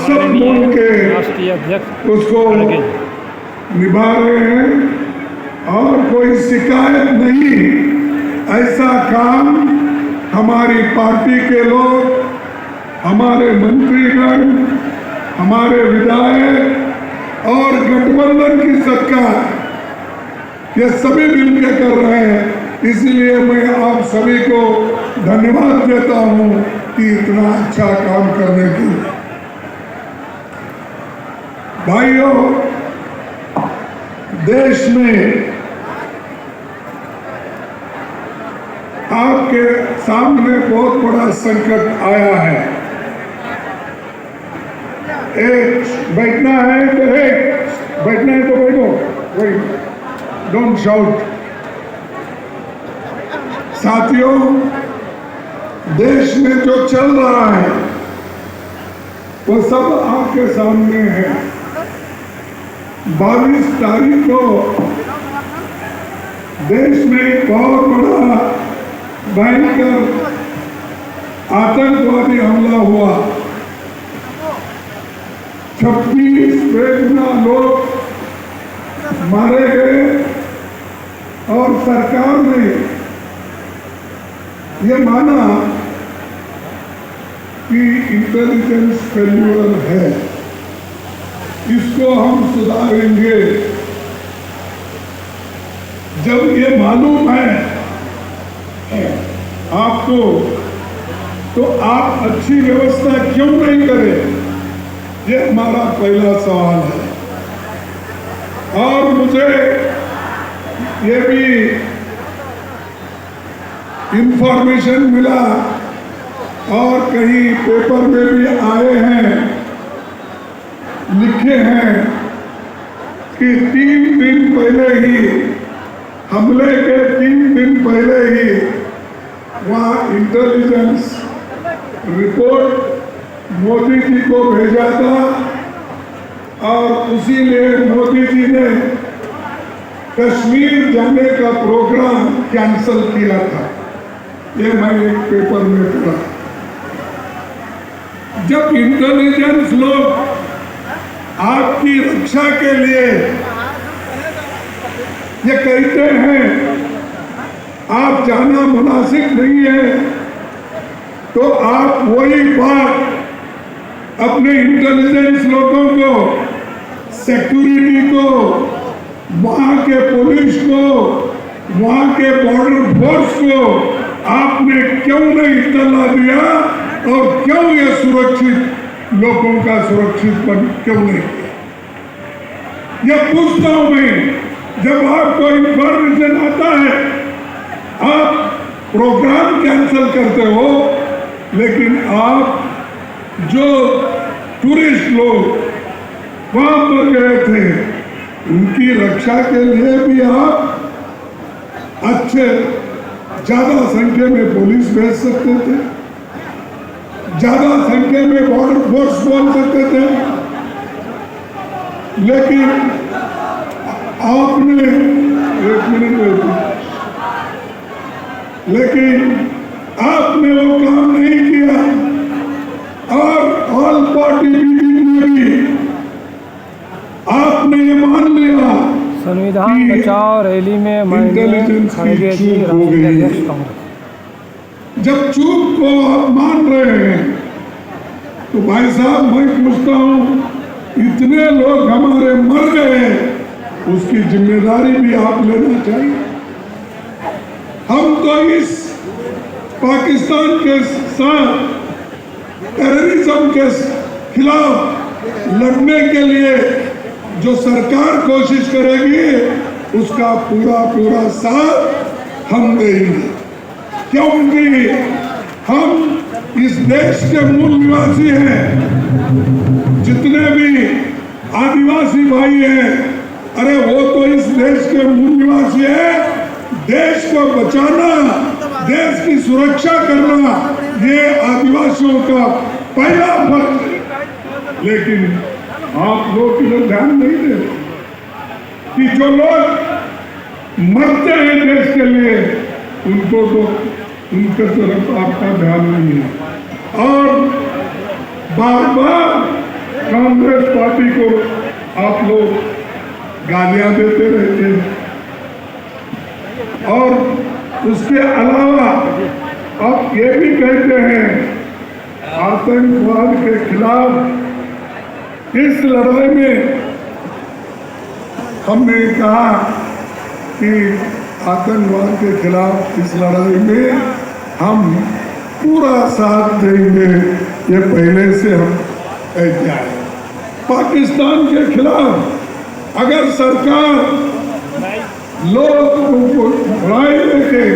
सब बोल के राष्ट्रीय अध्यक्ष उसको निभा रहे हैं और कोई शिकायत नहीं। ऐसा काम हमारी पार्टी के लोग, हमारे मंत्रीगण, हमारे विधायक और गठबंधन की सरकार ये सभी मिलकर कर रहे हैं। इसलिए मैं आप सभी को धन्यवाद देता हूं कि इतना अच्छा काम करने के लिए। भाइयों, देश में आपके सामने बहुत बड़ा संकट आया है। एक बैठना है तो बैठना है तो बैठो, डोंट शाउट। साथियों, देश में जो चल रहा है वो सब आपके सामने है। 22 तारीख को देश में एक बहुत बड़ा भयंकर आतंकवादी हमला हुआ। 26 बेगुनाह लोग मारे गए और सरकार ने ये माना कि इंटेलिजेंस फेल्यूर है, इसको हम सुधारेंगे। जब ये मालूम है आपको तो आप अच्छी व्यवस्था क्यों नहीं करें? ये हमारा पहला सवाल है। और मुझे ये भी इंफॉर्मेशन मिला और कहीं पेपर में भी आए हैं, लिखे हैं कि 3 दिन पहले ही, हमले के 3 दिन पहले ही वहाँ इंटेलिजेंस रिपोर्ट मोदी जी को भेजा था और इसीलिए मोदी जी ने कश्मीर जाने का प्रोग्राम कैंसल किया था। ये मैं एक पेपर में पढ़ा। जब इंटेलिजेंस लोग आपकी रक्षा के लिए ये कहते हैं आप जाना मुनासिब नहीं है, तो आप वही बात अपने इंटेलिजेंस लोगों को, सिक्योरिटी को, वहां के पुलिस को, वहां के बॉर्डर फोर्स को आपने क्यों नहीं इत्तला दिया और क्यों ये सुरक्षित लोगों का सुरक्षित क्यों नहीं किया? यह पूछता हूं मैं। जब आपको इंफॉर्मेशन आता है आप प्रोग्राम कैंसिल करते हो, लेकिन आप जो टूरिस्ट लोग वहां पर गए थे उनकी रक्षा के लिए भी आप अच्छे ज्यादा संख्या में पुलिस भेज सकते थे, ज्यादा संख्या में बॉर्डर फोर्स बोल सकते थे, लेकिन आपने 1 मिनट लेकिन आपने वो काम नहीं किया। और ऑल पार्टी मीटिंग में भी आपने ये मान लिया संविधान बचाओ रैली में इंटेलिजेंस की चूक हो गई। जब चूक को आप मान रहे हैं तो भाई साहब मैं पूछता हूं, इतने लोग हमारे मर गए, उसकी जिम्मेदारी भी आप लेना चाहिए। हम तो इस पाकिस्तान के साथ टेररिज्म के खिलाफ लड़ने के लिए जो सरकार कोशिश करेगी उसका पूरा साथ हम देंगे, क्योंकि हम इस देश के मूल निवासी हैं। जितने भी आदिवासी भाई हैं, अरे वो तो इस देश के मूल निवासी हैं। देश को बचाना, देश की सुरक्षा करना ये आदिवासियों का पहला फर्ज है। लेकिन आप लोग इधर ध्यान नहीं दे रहे कि जो लोग मरते हैं देश के लिए उनको तो उनके तरफ आपका ध्यान नहीं है। और बार बार कांग्रेस पार्टी को आप लोग गालियां देते रहते हैं और उसके अलावा आप ये भी कहते हैं आतंकवाद के खिलाफ इस लड़ाई में हमने कहा कि आतंकवाद के खिलाफ इस लड़ाई में हम पूरा साथ देंगे। ये पहले से हम कहते आए। पाकिस्तान के खिलाफ अगर सरकार लोग को लड़ाई लेके